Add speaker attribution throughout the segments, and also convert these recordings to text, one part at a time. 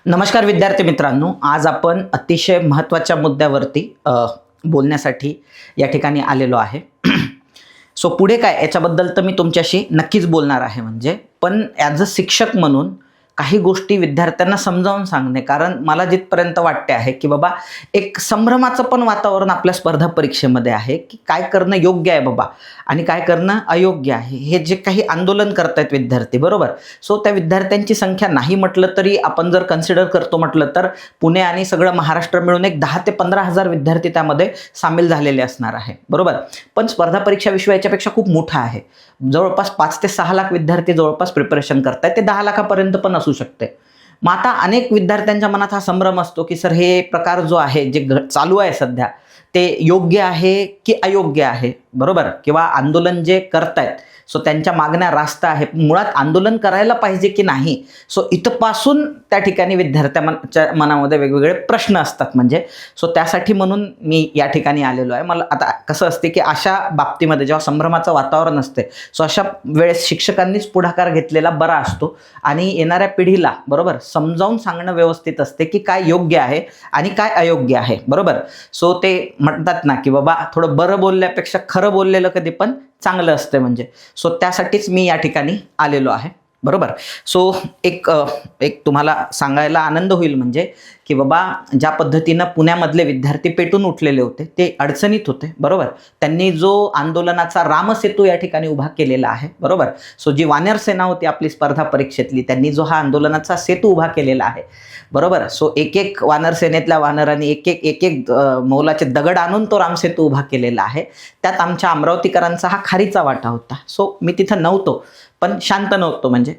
Speaker 1: नमस्कार विद्यार्थी मित्रांनो, आज आपण अतिशय महत्त्वाच्या मुद्द्यावरती बोलण्यासाठी या ठिकाणी आलेलो आहे. सो पुढे काय याच्याबद्दल तर मी तुमच्याशी नक्कीच बोलणार आहे, म्हणजे पण ॲज अ शिक्षक म्हणून काही गोष्टी विद्यार्थ्यांना समजावून सांगणे. कारण मला जिथपर्यंत वाटते आहे की बाबा एक संभ्रमाचं पण वातावरण आपल्या स्पर्धा परीक्षेमध्ये आहे की काय करणं योग्य आहे बाबा आणि काय करणं अयोग्य आहे. हे जे काही आंदोलन करतायत विद्यार्थी, बरोबर, सो त्या विद्यार्थ्यांची संख्या नाही म्हटलं तरी आपण जर कन्सिडर करतो म्हटलं तर पुणे आणि सगळं महाराष्ट्र मिळून एक 10 ते 15 हजार विद्यार्थी त्यामध्ये सामील झालेले असणार आहे, बरोबर. पण स्पर्धा परीक्षा विश्व याच्यापेक्षा खूप मोठा आहे. जवळपास 5 ते 6 लाख विद्यार्थी जवळपास प्रिपरेशन करतायत, ते 10 लाखापर्यंत पण असू शकते. मग आता अनेक विद्यार्थ्यांच्या मनात हा संभ्रम असतो की सर हे प्रकार जो आहे जे चालू आहे सध्या ते योग्य आहे की अयोग्य आहे, बरोबर, किंवा आंदोलन जे करतायत सो त्यांच्या मागण्या रास्त आहे, मुळात आंदोलन करायला पाहिजे की नाही. सो इथपासून त्या ठिकाणी विद्यार्थ्यांच्या मनामध्ये वेगवेगळे प्रश्न असतात. म्हणजे सो त्यासाठी म्हणून मी या ठिकाणी आलेलो आहे. मला आता कसं असते की अशा बाबतीमध्ये जेव्हा संभ्रमाचं वातावरण असते सो अशा वेळेस शिक्षकांनीच पुढाकार घेतलेला बरा असतो आणि येणाऱ्या पिढीला, बरोबर, समजावून सांगणं व्यवस्थित असते की काय योग्य आहे आणि काय अयोग्य आहे, बरोबर. सो ते म्हणतात ना की बाबा थोडं बरं बोलल्यापेक्षा खरं बोललेलं कधी पण चांगलं असतं, म्हणजे सो त्यासाठीच मी या ठिकाणी आलेलो आहे, बरोबर. सो एक तुम्हाला सांगायला आनंद होईल म्हणजे की बाबा ज्या पद्धतीनं पुण्यामधले विद्यार्थी पेटून उठलेले होते ते अडचणीत होते, बरोबर. त्यांनी जो आंदोलनाचा रामसेतू या ठिकाणी उभा केलेला आहे, बरोबर. सो जी वानर सेना होती आपली स्पर्धा परीक्षेतली, त्यांनी जो हा आंदोलनाचा सेतू उभा केलेला आहे, बरोबर. सो एक एक वानर सेनेतल्या वानरांनी एक एक मौलाचे दगड आणून तो रामसेतू उभा केलेला आहे. त्यात आमच्या अमरावतीकरांचा हा खारीचा वाटा होता. सो मी तिथं नव्हतो पण शांत नव्हतो, म्हणजे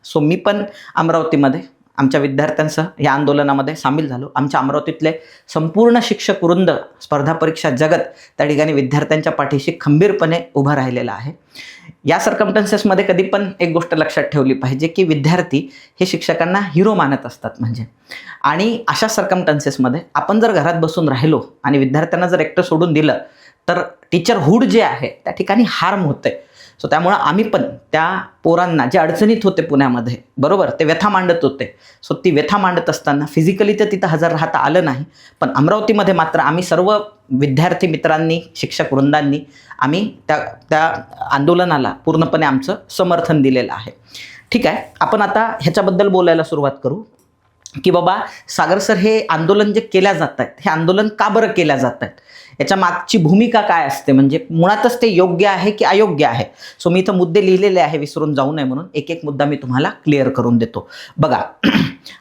Speaker 1: सो मी पण अमरावतीमध्ये आमच्या विद्यार्थ्यांसह या आंदोलनामध्ये सामील झालो. आमच्या अमरावतीतले संपूर्ण शिक्षक वृंद, स्पर्धा परीक्षा जगत त्या ठिकाणी विद्यार्थ्यांच्या पाठीशी खंबीरपणे उभं राहिलेलं आहे. या सर्कमस्टन्सेसमध्ये कधी पण एक गोष्ट लक्षात ठेवली पाहिजे की विद्यार्थी हे शिक्षकांना हिरो मानत असतात, म्हणजे आणि अशा सर्कमस्टन्सेसमध्ये आपण जर घरात बसून राहिलो आणि विद्यार्थ्यांना जर एकटं सोडून दिलं तर टीचरहूड जे आहे त्या ठिकाणी हार्म होते. सो त्यामुळं आम्ही पण त्या पोरांना जे अडचणीत होते पुण्यामध्ये, बरोबर, ते व्यथा मांडत होते. सो ती व्यथा मांडत असताना फिजिकली तर तिथं हजर राहता आलं नाही, पण अमरावतीमध्ये मात्र आम्ही सर्व विद्यार्थी मित्रांनी, शिक्षक वृंदांनी आम्ही त्या आंदोलनाला पूर्णपणे आमचं समर्थन दिलेलं आहे. ठीक आहे, आपण आता ह्याच्याबद्दल बोलायला सुरुवात करू की बाबा सागर सर हे आंदोलन जे केल्या जात आहेत हे आंदोलन का बरं केल्या जात आहेत, याच्या मागची भूमिका काय असते, म्हणजे मुळातच ते योग्य आहे की अयोग्य आहे. सो मी इथं मुद्दे लिहिलेले आहे, विसरून जाऊ नये म्हणून एक एक मुद्दा मी तुम्हाला क्लिअर करून देतो. बघा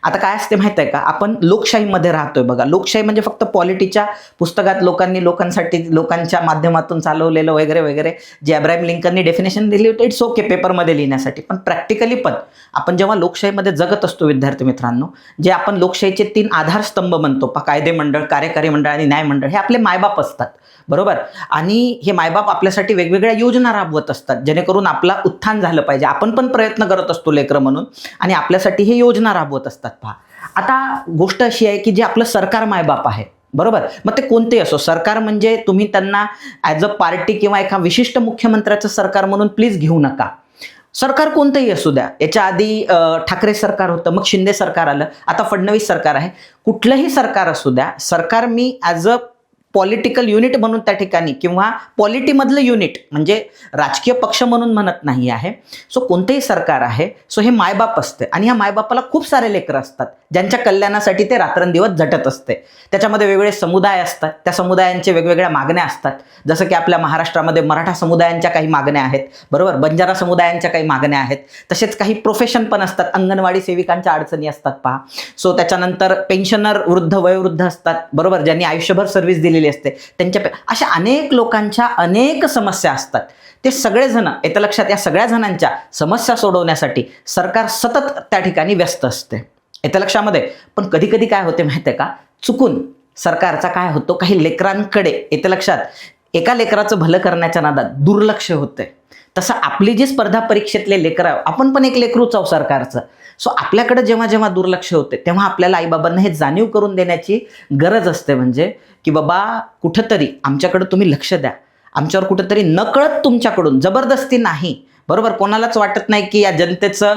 Speaker 1: आता काय असते माहिती आहे का, आपण लोकशाहीमध्ये राहतोय. बघा, लोकशाही म्हणजे फक्त पॉलिटीच्या पुस्तकात लोकांसाठी लोकांच्या माध्यमातून चालवलेलं वगैरे वगैरे जे अब्राहम लिंकननी डेफिनेशन दिली होती, इट्स ओके पेपरमध्ये लिहिण्यासाठी, पण प्रॅक्टिकली पण आपण जेव्हा लोकशाहीमध्ये जगत असतो विद्यार्थी मित्रांनो, जे आपण लोकशाहीचे 3 आधारस्तंभ म्हणतो, कायदे मंडळ, कार्यकारी मंडळ आणि न्याय मंडळ, हे आपले मायबाप असतात, बरोबर. आणि हे मायबाप आपल्यासाठी वेगवेगळ्या योजना राबवत असतात जेणेकरून आपला उत्थान झालं पाहिजे. आपण पण प्रयत्न करत असतो लेकरं म्हणून आणि आपल्यासाठी हे योजना राबवत असतात. पहा, आता गोष्ट अशी आहे की जे आपलं सरकार मायबाप आहे, बरोबर, मग ते कोणतेही असो सरकार, म्हणजे तुम्ही त्यांना ॲज अ पार्टी किंवा एका विशिष्ट मुख्यमंत्र्याचं सरकार म्हणून प्लीज घेऊ नका. सरकार कोणतंही असू द्या. याच्या आधी ठाकरे सरकार होतं, मग शिंदे सरकार आलं, आता फडणवीस सरकार आहे. कुठलंही सरकार असू द्या, सरकार मी ॲज अ पॉलिटिकल युनिट म्हणून त्या ठिकाणी किंवा पॉलिटीमधलं युनिट, म्हणजे राजकीय पक्ष म्हणून म्हणत नाही आहे. सो कोणतेही सरकार आहे सो हे मायबाप असते आणि ह्या मायबापाला खूप सारे लेकरं असतात ज्यांच्या कल्याणासाठी ते रात्रंदिवस झटत असते. त्याच्यामध्ये वेगवेगळे समुदाय असतात, त्या समुदायांचे वेगवेगळ्या मागण्या असतात. जसं की आपल्या महाराष्ट्रामध्ये मराठा समुदायांच्या काही मागण्या आहेत, बरोबर, बंजारा समुदायांच्या काही मागण्या आहेत, तसेच काही प्रोफेशन पण असतात, अंगणवाडी सेविकांच्या अडचणी असतात. पहा, सो त्याच्यानंतर पेन्शनर, वृद्ध, वयोवृद्ध असतात, बरोबर, ज्यांनी आयुष्यभर सर्व्हिस दिलेली असते, त्यांच्या अशा अनेक लोकांच्या अनेक समस्या असतात. ते सगळेजण येतं लक्षात, या सगळ्या जणांच्या समस्या सोडवण्यासाठी सरकार सतत त्या ठिकाणी व्यस्त असते, येतं लक्षामध्ये. पण कधी कधी काय होते माहिती आहे का, चुकून सरकारचा काय होतो, काही लेकरांकडे, येतं लक्षात, एका लेकराचं भलं करण्याच्या नादात दुर्लक्ष होते. तसं आपली जी स्पर्धा परीक्षेतले लेकरं, आपण पण एक लेकरूच आहोत सरकारचं. सो आपल्याकडे जेव्हा जेव्हा दुर्लक्ष होते तेव्हा आपल्याला आईबाबांना हे जाणीव करून देण्याची गरज असते, म्हणजे की बाबा कुठंतरी आमच्याकडे तुम्ही लक्ष द्या, आमच्यावर कुठंतरी नकळत तुमच्याकडून, जबरदस्ती नाही, बरोबर. कोणालाच वाटत नाही की या जनतेचं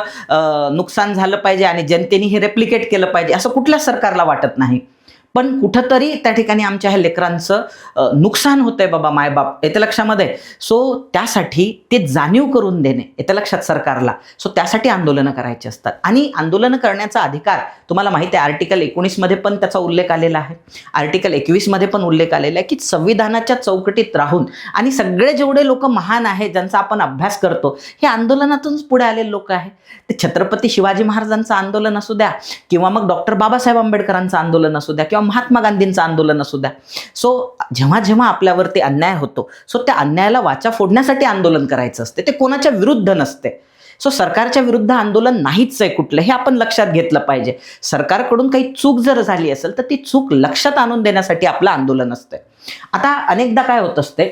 Speaker 1: नुकसान झालं पाहिजे आणि जनतेने हे रेप्लिकेट केलं पाहिजे, असं कुठल्याच सरकारला वाटत नाही. पण कुठंतरी त्या ठिकाणी आमच्या ह्या लेकरांचं नुकसान होतंय बाबा, मायबाप, येते लक्षामध्ये. सो त्यासाठी ते जाणीव करून देणे येते लक्षात सरकारला. सो त्यासाठी आंदोलनं करायची असतात. आणि आंदोलनं करण्याचा अधिकार तुम्हाला माहिती आहे, आर्टिकल 19 मध्ये पण त्याचा उल्लेख आलेला आहे, आर्टिकल 21 मध्ये पण उल्लेख आलेला आहे की संविधानाच्या चौकटीत राहून, आणि सगळे जेवढे लोक महान आहेत ज्यांचा आपण अभ्यास करतो हे आंदोलनातूनच पुढे आलेले लोक आहेत. ते छत्रपती शिवाजी महाराजांचं आंदोलन असू द्या, किंवा मग डॉक्टर बाबासाहेब आंबेडकरांचं आंदोलन असू द्या, किंवा महात्मा गांधींचं आंदोलन असू द्या. सो जेव्हा जेव्हा आपल्यावरती अन्याय होतो, सो त्या अन्यायाला वाचा फोडण्यासाठी आंदोलन करायचं असते, ते कोणाच्या विरुद्ध नसते. सो सरकारच्या विरुद्ध आंदोलन नाहीच आहे कुठलं, हे आपण लक्षात घेतलं पाहिजे. सरकारकडून काही चूक जर झाली असेल तर ती चूक लक्षात आणून देण्यासाठी आपलं आंदोलन असतं. आता अनेकदा काय होत असते,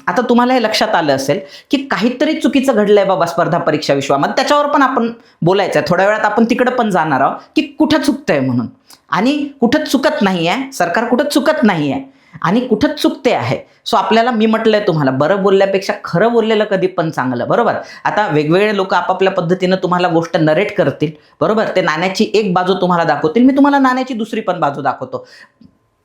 Speaker 1: आता तुम्हाला हे लक्षात आलं असेल की काहीतरी चुकीचं घडलंय बाबा स्पर्धा परीक्षा विश्वामध्ये, त्याच्यावर पण आपण बोलायचं आहे. थोड्या वेळात आपण तिकडे पण जाणार आहोत की कुठं चुकतंय म्हणून, आणि कुठं चुकत नाही आहे सरकार, कुठं चुकत नाही आहे आणि कुठं चुकते आहे. सो आपल्याला, मी म्हटलंय तुम्हाला, बरं बोलल्यापेक्षा खरं बोललेलं कधी पण चांगलं, बरोबर. आता वेगवेगळे लोक आपापल्या पद्धतीनं तुम्हाला गोष्ट नरेट करतील, बरोबर. ते नाण्याची एक बाजू तुम्हाला दाखवतील, मी तुम्हाला नाण्याची दुसरी पण बाजू दाखवतो.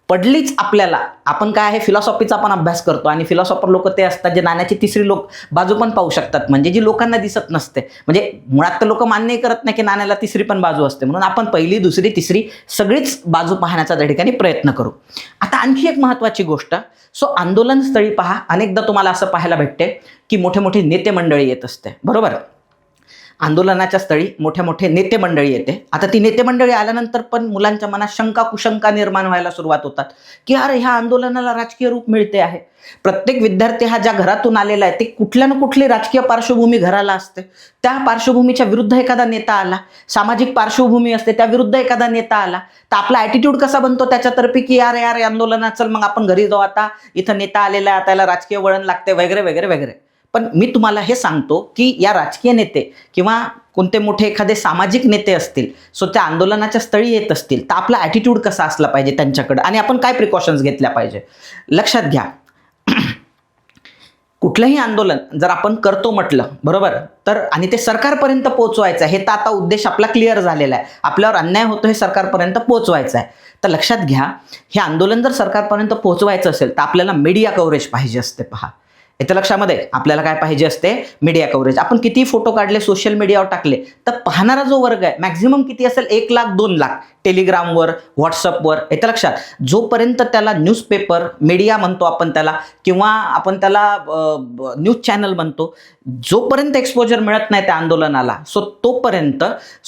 Speaker 1: पडलीच आपल्याला, आपण काय आहे, फिलॉसॉफीचा पण अभ्यास करतो, आणि फिलॉसॉफर लोक ते असतात जे नाण्याची तिसरी बाजू पण पाहू शकतात, म्हणजे जी लोकांना दिसत नसते. म्हणजे मुळात तर लोक मान्य करत नाही की नाण्याला तिसरी पण बाजू असते, म्हणून आपण पहिली, दुसरी, तिसरी सगळीच बाजू पाहण्याचा त्या ठिकाणी प्रयत्न करू. आता आणखी एक महत्त्वाची गोष्ट, सो आंदोलन स्थळी पहा, अनेकदा तुम्हाला असं पाहायला भेटते की मोठे मोठे नेते मंडळी येत असते, बरोबर. आंदोलनाच्या स्थळी मोठे मोठे नेते मंडळी येते. आता ती नेते मंडळी आल्यानंतर पण मुलांच्या मनात शंका कुशंका निर्माण व्हायला सुरुवात होतात की अरे ह्या आंदोलनाला राजकीय रूप मिळते आहे. प्रत्येक विद्यार्थी हा ज्या घरातून आलेला आहे ते कुठल्या ना कुठली राजकीय पार्श्वभूमी घराला असते. त्या पार्श्वभूमीच्या विरुद्ध एखादा नेता आला, सामाजिक पार्श्वभूमी असते त्या विरुद्ध एखादा नेता आला, तर आपला ॲटिट्यूड कसा बनतो त्याच्यातर्फे की यार यार आंदोलनात चल मग आपण घरी जाऊ, आता इथं नेता आलेला आहे, आता याला राजकीय वळण लागते वगैरे वगैरे वगैरे. पण मी तुम्हाला हे सांगतो की या राजकीय नेते किंवा कोणते मोठे एखादे सामाजिक नेते असतील, सो त्या आंदोलनाच्या स्थळी येत असतील, तर आपला ॲटिट्यूड कसा असला पाहिजे त्यांच्याकडे, आणि आपण काय प्रिकॉशन्स घेतल्या पाहिजे. लक्षात घ्या, कुठलंही आंदोलन जर आपण करतो म्हटलं, बरोबर, तर आणि ते सरकारपर्यंत पोहोचवायचं आहे, हे तर आता उद्देश आपला क्लिअर झालेला आहे, आपल्यावर अन्याय होतो हे सरकारपर्यंत पोहोचवायचं आहे. तर लक्षात घ्या, हे आंदोलन जर सरकारपर्यंत पोहोचवायचं असेल तर आपल्याला मीडिया कव्हरेज पाहिजे असते. पहा, येत्या लक्षामध्ये आपल्याला काय पाहिजे असते, मीडिया कव्हरेज. आपण किती फोटो काढले, सोशल मीडियावर टाकले, तर पाहणारा जो वर्ग आहे मॅक्झिमम किती असेल, 1 लाख 2 लाख, टेलिग्रामवर, व्हॉट्सअपवर. येत्या लक्षात, जोपर्यंत त्याला न्यूजपेपर मीडिया म्हणतो आपण त्याला, किंवा आपण त्याला न्यूज चॅनल म्हणतो, जोपर्यंत एक्सपोजर मिळत नाही त्या आंदोलनाला, सो तोपर्यंत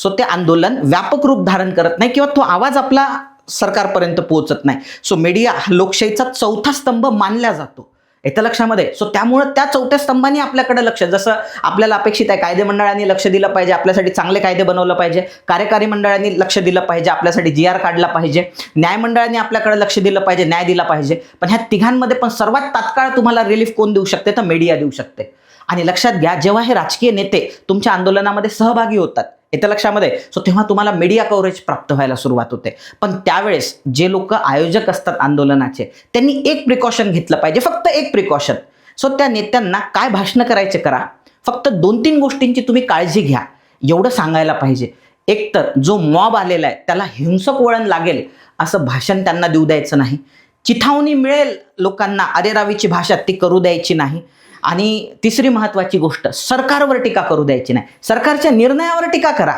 Speaker 1: ते आंदोलन व्यापक रूप धारण करत नाही किंवा तो आवाज आपला सरकारपर्यंत पोहोचत नाही. सो मीडिया हा लोकशाहीचा चौथा स्तंभ मानला जातो, येत्या लक्षामध्ये. सो त्यामुळं त्या चौथ्या स्तंभाने आपल्याकडे लक्ष, जसं आपल्याला अपेक्षित आहे कायदे मंडळांनी लक्ष दिलं पाहिजे, आपल्यासाठी चांगले कायदे बनवलं पाहिजे, कार्यकारी मंडळांनी लक्ष दिलं पाहिजे, आपल्यासाठी GR काढला पाहिजे, न्याय मंडळांनी आपल्याकडे लक्ष दिलं पाहिजे, न्याय दिला पाहिजे. पण ह्या तिघांमध्ये पण सर्वात तात्काळ तुम्हाला रिलीफ कोण देऊ शकते, तर मीडिया देऊ शकते. आणि लक्षात घ्या, जेव्हा हे राजकीय नेते तुमच्या आंदोलनामध्ये सहभागी होतात, येत्या लक्षामध्ये, सो तेव्हा तुम्हाला मीडिया कव्हरेज प्राप्त व्हायला सुरुवात होते. पण त्यावेळेस जे लोक आयोजक असतात आंदोलनाचे, त्यांनी एक प्रिकॉशन घेतलं पाहिजे, फक्त एक प्रिकॉशन. सो त्या नेत्यांना काय भाषण करायचे करा, फक्त 2-3 गोष्टींची तुम्ही काळजी घ्या, एवढं सांगायला पाहिजे. एक तर जो मॉब आलेला आहे त्याला हिंसक वळण लागेल असं भाषण त्यांना देऊ द्यायचं नाही. चिथावणी मिळेल लोकांना अरेरावीची भाषा ती करू द्यायची नाही. आणि तिसरी महत्त्वाची गोष्ट, सरकारवर टीका करू द्यायची नाही. सरकारच्या निर्णयावर टीका करा,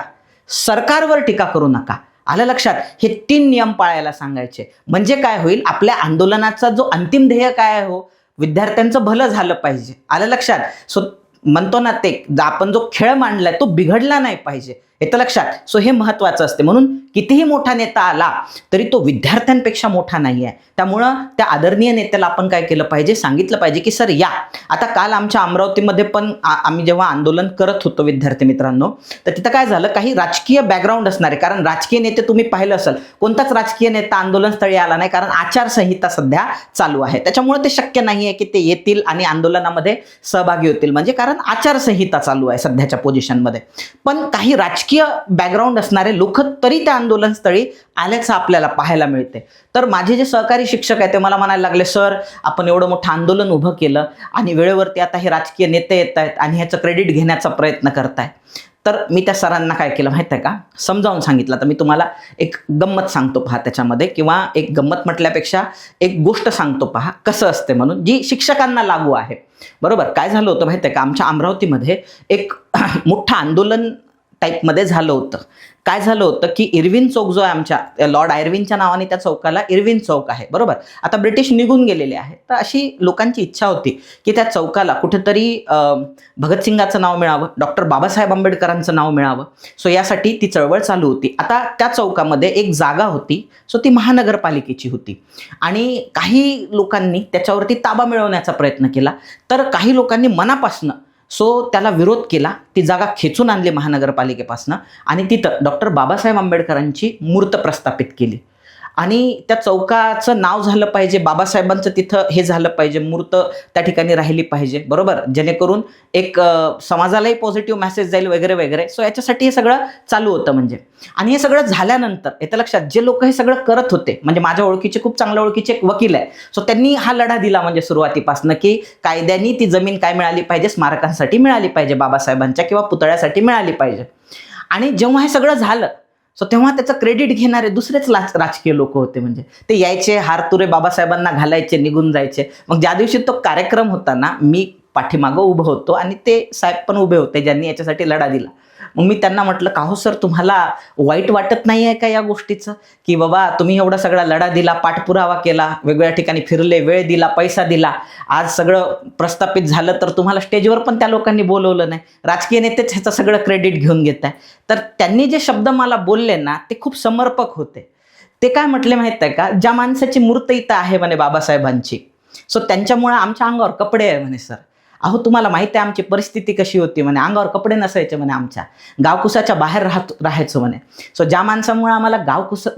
Speaker 1: सरकारवर टीका करू नका. आलं लक्षात, हे 3 नियम पाळायला सांगायचे. म्हणजे काय होईल, आपल्या आंदोलनाचा जो अंतिम ध्येय काय आहे, हो, विद्यार्थ्यांचं भलं झालं पाहिजे. आलं लक्षात. सो म्हणतो ना, ते आपण जो खेळ मांडलाय तो बिघडला नाही पाहिजे, येतं लक्षात. सो हे महत्त्वाचं असते. म्हणून कितीही मोठा नेता आला तरी तो विद्यार्थ्यांपेक्षा मोठा नाही आहे. त्यामुळं त्या आदरणीय नेत्याला आपण काय केलं पाहिजे, सांगितलं पाहिजे की सर या. आता काल आमच्या अमरावतीमध्ये पण आम्ही जेव्हा आंदोलन करत होतो विद्यार्थी मित्रांनो, तर तिथं काय झालं, काही राजकीय बॅकग्राऊंड असणारे, कारण राजकीय नेते तुम्ही पाहिलं असेल, कोणताच राजकीय नेता आंदोलनस्थळी आला नाही, कारण आचारसंहिता सध्या चालू आहे. त्याच्यामुळे ते शक्य नाही आहे की ते येतील आणि आंदोलनामध्ये सहभागी होतील, म्हणजे कारण आचारसंहिता चालू आहे सध्याच्या पोझिशनमध्ये. पण काही राजकीय राजकीय बॅकग्राऊंड असणारे लोक तरी त्या आंदोलनस्थळी आल्याचं आपल्याला पाहायला मिळते. तर माझे जे सहकारी शिक्षक आहेत ते मला म्हणायला लागले, सर आपण एवढं मोठं आंदोलन उभं केलं आणि वेळेवरती आता हे राजकीय नेते येत आहेत आणि ह्याचं क्रेडिट घेण्याचा प्रयत्न करताय. तर मी त्या सरांना काय केलं माहिती आहे का, समजावून सांगितलं. तर मी तुम्हाला एक गंमत सांगतो पहा त्याच्यामध्ये, किंवा एक गंमत म्हटल्यापेक्षा एक गोष्ट सांगतो पहा कसं असते म्हणून, जी शिक्षकांना लागू आहे. बरोबर, काय झालं होतं माहिती आहे का, आमच्या अमरावतीमध्ये एक मोठं आंदोलन टाईपमध्ये झालं होतं. काय झालं होतं की इरविन चौक जो आहे, आमच्या लॉर्ड आयर्विनच्या नावाने त्या चौकाला इरविन चौक आहे. बरोबर, आता ब्रिटिश निघून गेलेले आहेत, तर अशी लोकांची इच्छा होती की त्या चौकाला कुठेतरी भगतसिंगाचं नाव मिळावं, डॉक्टर बाबासाहेब आंबेडकरांचं नाव मिळावं. सो यासाठी ती चळवळ चालू होती. आता त्या चौकामध्ये एक जागा होती, सो ती महानगरपालिकेची होती आणि काही लोकांनी त्याच्यावरती ताबा मिळवण्याचा प्रयत्न केला. तर काही लोकांनी मनापासनं त्याला विरोध केला, ती जागा खेचून आणली महानगरपालिकेपासनं आणि तिथं डॉक्टर बाबासाहेब आंबेडकरांची मूर्त प्रस्थापित केली. आणि त्या चौकाचं नाव झालं पाहिजे, बाबासाहेबांचं तिथं हे झालं पाहिजे, मूर्त त्या ठिकाणी राहिली पाहिजे. बरोबर, जेणेकरून एक समाजालाही पॉझिटिव्ह मेसेज जाईल वगैरे वगैरे. सो याच्यासाठी हे सगळं चालू होतं म्हणजे. आणि हे सगळं झाल्यानंतर येतं लक्षात, जे लोक हे सगळं करत होते म्हणजे माझ्या ओळखीचे, खूप चांगल्या ओळखीचे एक वकील आहे, सो त्यांनी हा लढा दिला म्हणजे सुरुवातीपासून, की कायद्याने ती जमीन काय मिळाली पाहिजे, स्मारकांसाठी मिळाली पाहिजे, बाबासाहेबांच्या किंवा पुतळ्यासाठी मिळाली पाहिजे. आणि जेव्हा हे सगळं झालं तेव्हा त्याचं क्रेडिट घेणारे दुसरेच राजकीय लोक होते. म्हणजे ते यायचे, हारतुरे बाबासाहेबांना घालायचे, निघून जायचे. मग ज्या दिवशी तो कार्यक्रम होता ना, मी पाठीमागं उभं होतो आणि ते साहेब पण उभे होते ज्यांनी याच्यासाठी लढा दिला. मग मी त्यांना म्हटलं, का हो सर, तुम्हाला वाईट वाटत नाही आहे का या गोष्टीचं, की बाबा तुम्ही एवढा सगळा लढा दिला, पाठपुरावा केला, वेगवेगळ्या ठिकाणी फिरले, वेळ दिला, पैसा दिला, आज सगळं प्रस्थापित झालं, तर तुम्हाला स्टेजवर पण त्या लोकांनी बोलवलं नाही, राजकीय नेतेच ह्याचं सगळं क्रेडिट घेऊन घेत आहे. तर त्यांनी जे शब्द मला बोलले ना, ते खूप समर्पक होते. ते काय म्हटले माहित आहे का, ज्या माणसाची मूर्त इथं आहे म्हणे बाबासाहेबांची, त्यांच्यामुळे आमच्या अंगावर कपडे आहे म्हणे. सर अहो, तुम्हाला माहिती आहे आमची परिस्थिती कशी होती म्हणे, अंगावर कपडे नसायचे म्हणे, आमच्या गावकुसाच्या बाहेर राहायचो म्हणे. ज्या माणसामुळे आम्हाला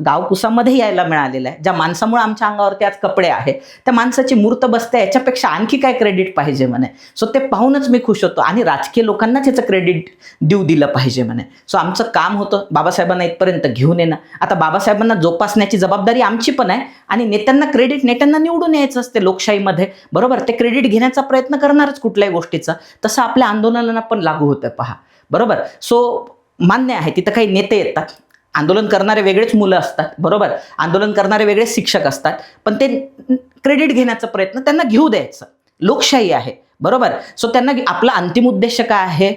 Speaker 1: गावकुसामध्ये यायला मिळालेलं आहे, ज्या माणसामुळे आमच्या अंगावरती आज कपडे आहे, त्या माणसाची मूर्त बसते, याच्यापेक्षा आणखी काय क्रेडिट पाहिजे म्हणे. ते पाहूनच मी खुश होतो आणि राजकीय लोकांनाच याचं क्रेडिट दिलं पाहिजे म्हणे. आमचं काम होतं बाबासाहेबांना इथपर्यंत घेऊन येणं. आता बाबासाहेबांना जोपासण्याची जबाबदारी आमची पण आहे आणि नेत्यांना निवडून यायचं असते लोकशाहीमध्ये. बरोबर, ते क्रेडिट घेण्याचा प्रयत्न करणारच कुठल्याही गोष्टीचं. तसं आपल्या आंदोलनाला पण लागू होतं पहा. बरोबर, मान्य आहे तिथं काही नेते येतात, आंदोलन करणारे वेगळेच मुलं असतात. बरोबर, आंदोलन करणारे वेगळेच शिक्षक असतात, पण ते क्रेडिट घेण्याचा प्रयत्न त्यांना घेऊ द्यायचं. लोकशाही आहे. बरोबर, त्यांना आपला अंतिम उद्देश काय आहे,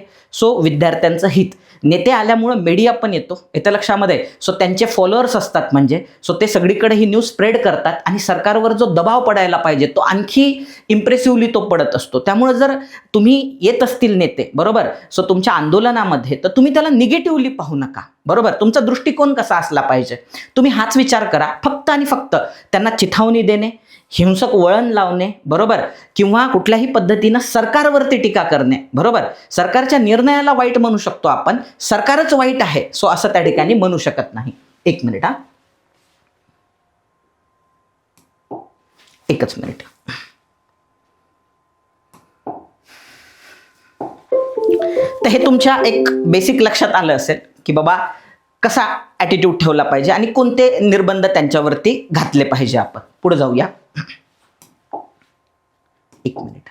Speaker 1: विद्यार्थ्यांचं हित. नेते आल्यामुळं मीडिया पण येतो, येतं लक्षामध्ये. त्यांचे फॉलोअर्स असतात म्हणजे ते सगळीकडे ही न्यूज स्प्रेड करतात आणि सरकारवर जो दबाव पडायला पाहिजे तो आणखी इम्प्रेसिव्हली तो पडत असतो. त्यामुळे जर तुम्ही येत असतील नेते, बरोबर, तुमच्या आंदोलनामध्ये, तर तुम्ही त्याला निगेटिव्हली पाहू नका. बरोबर, तुमचा दृष्टिकोन कसा असला पाहिजे तुम्ही हाच विचार करा. फक्त आणि फक्त त्यांना चिथावणी देणे, हिंसक वळण लावणे, बरोबर, किंवा कुठल्याही पद्धतीनं सरकारवरती टीका करणे. बरोबर, सरकारच्या निर्णयाला वाईट म्हणू शकतो आपण, सरकारच वाईट आहे असं त्या ठिकाणी म्हणू शकत नाही. एक मिनिट, एकच मिनिट. तर हे तुमच्या एक बेसिक लक्षात आलं असेल की बाबा कसा ॲटिट्यूड ठेवला पाहिजे आणि कोणते निर्बंध त्यांच्यावरती घातले पाहिजे. आपण पुढे जाऊया. एक मिनिट.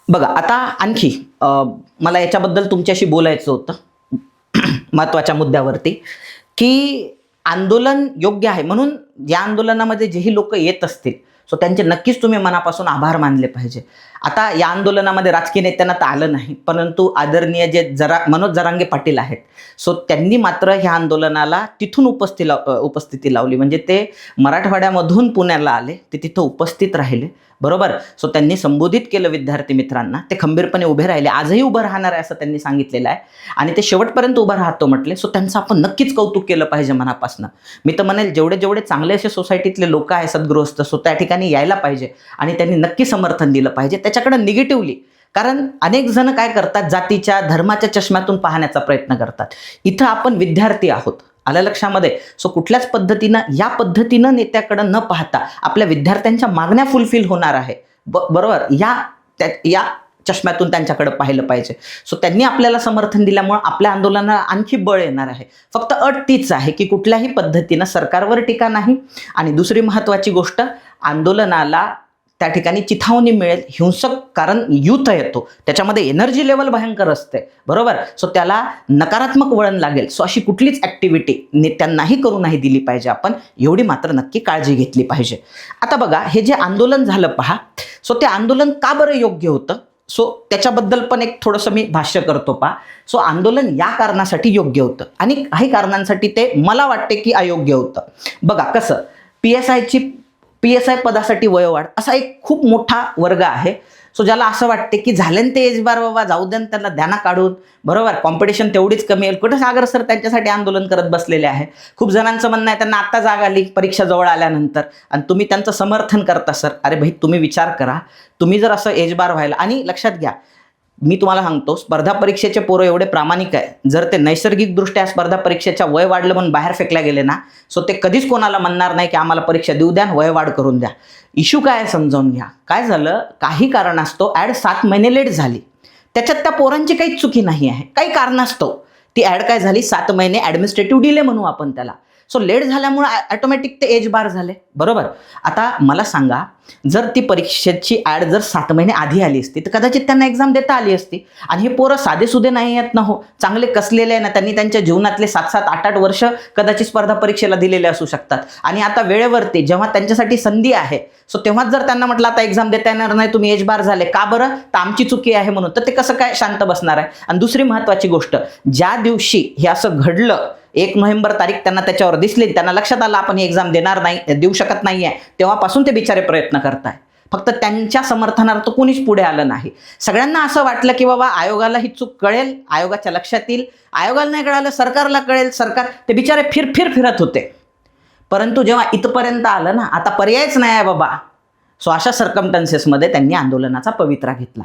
Speaker 1: बघा, आता आणखी मला याच्याबद्दल तुमच्याशी बोलायचं होतं महत्वाच्या मुद्द्यावरती, की आंदोलन योग्य आहे म्हणून या आंदोलनामध्ये जेही लोक येत असतील त्यांचे नक्कीच तुम्ही मनापासून आभार मानले पाहिजे. आता या आंदोलनामध्ये राजकीय नेत्यांना तर आलं नाही, परंतु आदरणीय जे मनोज जरांगे पाटील आहेत त्यांनी मात्र ह्या आंदोलनाला तिथून उपस्थिती लावली. म्हणजे ते मराठवाड्यामधून पुण्याला आले, ते तिथं उपस्थित राहिले. बरोबर, त्यांनी संबोधित केलं विद्यार्थी मित्रांना, ते खंबीरपणे उभे राहिले, आजही उभं राहणार आहे असं त्यांनी सांगितलेलं आहे आणि ते शेवटपर्यंत उभं राहतो म्हटले. त्यांचं आपण नक्कीच कौतुक केलं पाहिजे मनापासून. मी तर म्हणेल जेवढे चांगले असे सोसायटीतले लोक आहे, सद्गृहस्थ, त्या ठिकाणी यायला पाहिजे आणि त्यांनी नक्की समर्थन दिलं पाहिजे त्याच्याकडे निगेटिव्हली. कारण अनेक जण काय करतात, जातीच्या धर्माच्या चष्म्यातून पाहण्याचा प्रयत्न करतात. इथं आपण विद्यार्थी आहोत, आलं लक्षामध्ये. कुठल्याच पद्धतीनं या पद्धतीनं नेत्याकडे न पाहता आपल्या विद्यार्थ्यांच्या मागण्या फुलफिल होणार आहे. बरोबर, या चष्म्यातून त्यांच्याकडे पाहिलं पाहिजे. सो त्यांनी आपल्याला समर्थन दिल्यामुळे आपल्या आंदोलनाला आणखी बळ येणार आहे. फक्त अट तीच आहे की कुठल्याही पद्धतीनं सरकारवर टीका नाही, आणि दुसरी महत्त्वाची गोष्ट, आंदोलनाला त्या ठिकाणी चिथावणी मिळेल, हिंसक, कारण युथ येतो त्याच्यामध्ये एनर्जी लेवल भयंकर असते, बरोबर. सो त्याला नकारात्मक वळण लागेल. सो अशी कुठलीच ॲक्टिव्हिटी नेत्यांनाही करू नाही दिली पाहिजे. आपण एवढी मात्र नक्की काळजी घेतली पाहिजे. आता बघा, हे जे आंदोलन झालं पहा, सो ते आंदोलन का बरं योग्य होतं, सो त्याच्याबद्दल पण एक थोडंसं मी भाष्य करतो पहा. सो आंदोलन या कारणासाठी योग्य होतं आणि काही कारणांसाठी ते मला वाटते की अयोग्य होतं. बघा कसं, PSI पदासाठी वयोवाढ असा एक खूप मोठा वर्ग आहे. सो ज्याला असं वाटते की झाले ते एज बार बाबा, जाऊ द्या त्यांना ध्याना काढून, बरोबर. कॉम्पिटिशन तेवढीच कमी येईल. कुठं सागर सर त्यांच्यासाठी आंदोलन करत बसलेले आहे. खूप जणांचं म्हणणं आहे त्यांना आत्ता जाग आली परीक्षा जवळ आल्यानंतर, आणि तुम्ही त्यांचं समर्थन करता सर. अरे भाई, तुम्ही विचार करा, तुम्ही जर असं एज बार व्हायला, आणि लक्षात घ्या, मी तुम्हाला सांगतो, स्पर्धा परीक्षेचे पोरं एवढे प्रामाणिक आहे, जर ते नैसर्गिकदृष्ट्या स्पर्धा परीक्षेच्या वय वाढलं म्हणून बाहेर फेकल्या गेले ना, सो ते कधीच कोणाला म्हणणार नाही की आम्हाला परीक्षा देऊ द्या, वय वाढ करून द्या. इश्यू काय आहे समजावून घ्या. काय झालं, काही कारणास्तव ॲड 7 महिने लेट झाली. त्याच्यात त्या पोरांची काहीच चुकी नाही आहे. काही कारणास्तव ती ॲड काय झाली, 7 महिने ॲडमिनिस्ट्रेटिव्ह डिले म्हणू आपण त्याला. सो लेट झाल्यामुळे ऑटोमॅटिक ते एज बार झाले, बरोबर. आता मला सांगा, जर ती परीक्षेची ॲड जर 7 महिने आधी आली असती तर कदाचित त्यांना एक्झाम देता आली असती. आणि हे पोरं साधेसुधे नाही आहेत ना, हो, चांगले कसलेले आहे ना. त्यांनी त्यांच्या जीवनातले 7-7, 8-8 वर्ष कदाचित स्पर्धा परीक्षेला दिलेले असू शकतात. आणि आता वेळेवरती जेव्हा त्यांच्यासाठी संधी आहे, सो तेव्हाच जर त्यांना म्हटलं आता एक्झाम देता येणार नाही, तुम्ही एज बार झाले का बरं, तर आमची चुकी आहे म्हणून, तर ते कसं काय शांत बसणार आहे. आणि दुसरी महत्त्वाची गोष्ट, ज्या दिवशी हे असं घडलं, 1 नोव्हेंबर तारीख त्यांना त्याच्यावर दिसली, त्यांना लक्षात आलं आपण ही एक्झाम देऊ शकत नाही आहे, तेव्हापासून ते बिचारे प्रयत्न करताय. फक्त त्यांच्या समर्थनार्थ कोणीच पुढे आलं नाही. सगळ्यांना असं वाटलं की बाबा आयोगाला ही चूक कळेल, आयोगाच्या लक्षात येईल. आयोगाला नाही कळालं, सरकारला कळेल. सरकार, ते बिचारे फिरत होते. परंतु जेव्हा इथपर्यंत आलं ना, आता पर्यायच नाही आहे बाबा. सो अशा सर्कमस्टन्सेसमध्ये त्यांनी आंदोलनाचा पवित्रा घेतला.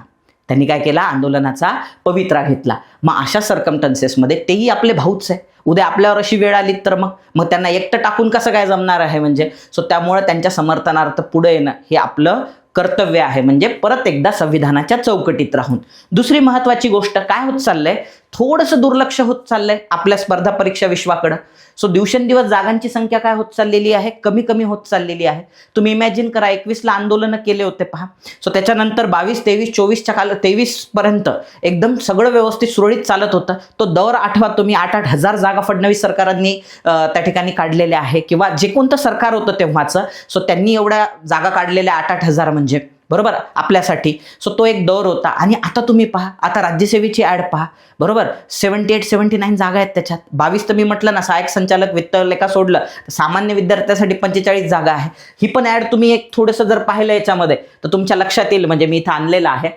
Speaker 1: त्यांनी काय केला, आंदोलनाचा पवित्रा घेतला. मग अशा सर्कमस्टन्सेसमध्ये तेही आपले भाऊच आहे. उद्या आपल्यावर अशी वेळ आली तर मग त्यांना एकटं टाकून कसं काय जमणार आहे म्हणजे. सो त्यामुळे त्यांच्या समर्थनार्थ पुढे येणं हे आपलं कर्तव्य आहे, म्हणजे परत एकदा संविधानाच्या चौकटीत राहून. दुसरी महत्त्वाची गोष्ट, काय होत चाललंय, थोडंसं दुर्लक्ष होत चाललंय आपल्या स्पर्धा परीक्षा विश्वाकडं. सो दिवसेंदिवस जागांची संख्या काय होत चाललेली आहे, कमी होत चाललेली आहे. तुम्ही इमॅजिन करा, 21ला आंदोलनं केले होते पहा. सो त्याच्यानंतर 22, 23, 24च्या 23पर्यंत एकदम सगळं व्यवस्थित सुरळीत चालत होतं. तो दौर आठवा तुम्ही. 8-8 हजार जागा फडणवीस सरकारांनी त्या ठिकाणी काढलेल्या आहे, किंवा जे कोणतं सरकार होतं तेव्हाचं. सो त्यांनी एवढ्या जागा काढलेल्या 8-8 हजार म्हणजे, बरोबर, आपल्यासाठी. सो तो एक दौर होता. आणि आता तुम्ही पहा, आता राज्यसेवेची ॲड पहा, बरोबर. 78-79 जागा आहेत त्याच्यात. 22 तर मी म्हटलं ना, सहाय्यक संचालक वित्त लेखा सोडलं तर सामान्य विद्यार्थ्यासाठी 45 जागा आहे. ही पण ॲड तुम्ही एक थोडंसं जर पाहिलं याच्यामध्ये तर तुमच्या लक्षात येईल, म्हणजे मी इथं आणलेलं आहे.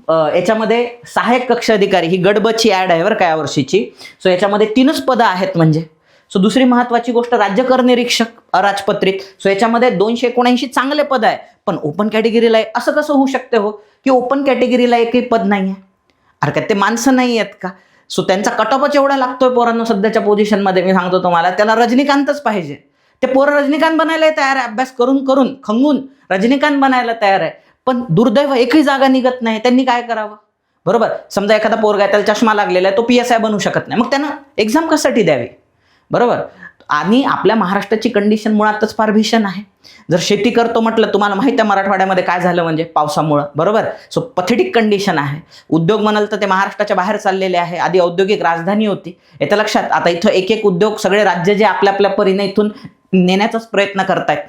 Speaker 1: याच्यामध्ये सहाय्यक कक्ष अधिकारी ही गडबची ॲड आहे बरं का, या वर्षीची. सो याच्यामध्ये 3च पदं आहेत म्हणजे. सो दुसरी महत्त्वाची गोष्ट, राज्य कर निरीक्षक अराजपत्रित. सो याच्यामध्ये 279 चांगले पद आहे, पण ओपन कॅटेगरीला आहे. असं कसं होऊ शकते हो की ओपन कॅटेगरीला एकही पद नाही आहे? अरे काय ते माणसं नाही आहेत का? सो त्यांचा कटऑफच एवढा लागतोय पोरांनो सध्याच्या पोझिशनमध्ये. मी सांगतो तुम्हाला, त्याला रजनीकांतच पाहिजे. ते पोरं रजनीकांत बनायला तयार आहे, अभ्यास करून खंगून रजनीकांत बनायला तयार आहे. पण दुर्दैव एकही जागा निघत नाही. त्यांनी काय करावं, बरोबर. समजा एखादा पोरगा आहे, त्याला चष्मा लागलेला आहे, तो PSI बनू शकत नाही, मग त्यानं एक्झाम कशासाठी द्यावी, बरोबर. आणि आपल्या महाराष्ट्राची कंडिशन मुळातच फार भीषण आहे. जर शेती करतो म्हटलं, तुम्हाला माहिती आहे मराठवाड्यामध्ये काय झालं म्हणजे पावसामुळं, बरोबर. सो पथेटिक कंडिशन आहे. उद्योग म्हणाल तर ते महाराष्ट्राच्या बाहेर चाललेले आहे. आधी औद्योगिक राजधानी होती, येतं लक्षात. आता इथं एक उद्योग सगळे राज्य जे आपल्या परीने इथून नेण्याचाच प्रयत्न करतायत,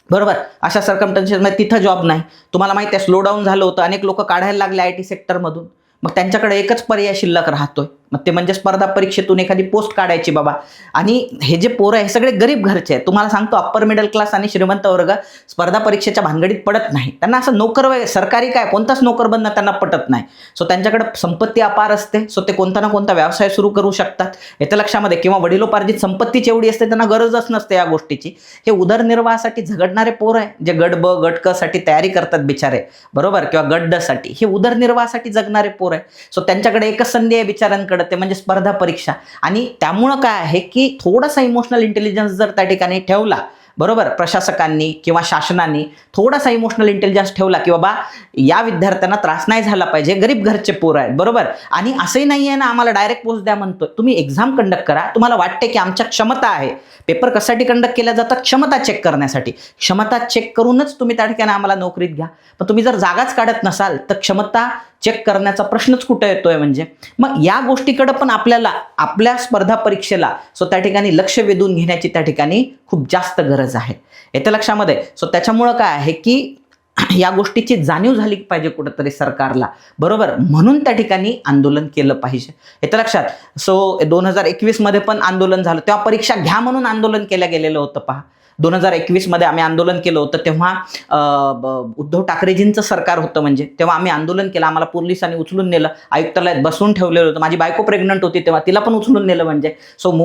Speaker 1: बरोबर. अशा सर्कमस्टन्सेसमध्ये तिथं जॉब नाही. तुम्हाला माहिती आहे स्लोडाऊन झालं होतं, अनेक लोक काढायला लागले IT सेक्टरमधून. मग त्यांच्याकडे एकच पर्याय शिल्लक राहतोय, मग ते म्हणजे स्पर्धा परीक्षेतून एखादी पोस्ट काढायची बाबा. आणि हे जे पोरं आहे सगळे गरीब घरचे आहेत. तुम्हाला सांगतो, अप्पर मिडल क्लास आणि श्रीमंत वर्ग स्पर्धा परीक्षेच्या भानगडीत पडत नाही. त्यांना असं नोकर सरकारी काय कोणताच नोकर बनणं त्यांना पटत नाही. सो त्यांच्याकडे संपत्ती अपार असते. सो ते कोणता ना कोणता व्यवसाय सुरू करू शकतात, येतं लक्षामध्ये. किंवा वडिलोपार्जित संपत्तीची एवढी असते, त्यांना गरजच नसते या गोष्टीची. हे उदरनिर्वाहासाठी झगडणारे पोरं आहे, जे गट ब गट क साठी तयारी करतात बिचारे, बरोबर, किंवा गट ड साठी. हे उदरनिर्वाहासाठी जगणारे पोरं आहे. सो त्यांच्याकडे एकच संधी आहे बिचाऱ्यांकडे, ते म्हणजे स्पर्धा परीक्षा. आणि त्यामुळं काय आहे की थोडासा इमोशनल इंटेलिजन्स जर त्या ठिकाणी ठेवला, बरोबर, प्रशासकांनी किंवा शासनाने थोडासा इमोशनल इंटेलिजन्स ठेवला की बाबा या विद्यार्थ्यांना त्रास नाही झाला पाहिजे, गरीब घरचे पोरं आहेत, बरोबर, आणि असंही नाही आहे ना आम्हाला डायरेक्ट पोस्ट द्या म्हणतो, तुम्ही एक्झाम कंडक्ट करा, तुम्हाला वाटते की आमच्या क्षमता आहे, पेपर कशासाठी कंडक्ट केल्या जातात, क्षमता चेक करण्यासाठी, क्षमता चेक करूनच तुम्ही त्या ठिकाणी आम्हाला नोकरीत घ्या. पण तुम्ही जर जागाच काढत नसाल तर क्षमता चेक करण्याचा प्रश्नच कुठे येतोय. म्हणजे मग या गोष्टीकडे पण आपल्याला आपल्या स्पर्धा परीक्षेला त्या ठिकाणी लक्ष वेधून घेण्याची त्या ठिकाणी खूप जास्त गरज आहे, येत्या लक्षामध्ये. त्याच्यामुळं काय आहे की या गोष्टीची जाणीव झाली पाहिजे कुठंतरी सरकारला, बरोबर, म्हणून त्या ठिकाणी आंदोलन केलं पाहिजे, येतं लक्षात. 2021 मध्ये पण आंदोलन झालं, तेव्हा परीक्षा घ्या म्हणून आंदोलन केलं गेलेलं होतं. पहा, 2021 मध्ये आम्ही आंदोलन केलं होतं, तेव्हा उद्धव ठाकरेजींचं सरकार होतं, म्हणजे तेव्हा आम्ही आंदोलन केलं, आम्हाला पोलिसांनी उचलून नेलं, आयुक्तालयात बसून ठेवलेलं होतं, माझी बायको प्रेग्नंट होती तेव्हा तिला पण उचलून नेलं, म्हणजे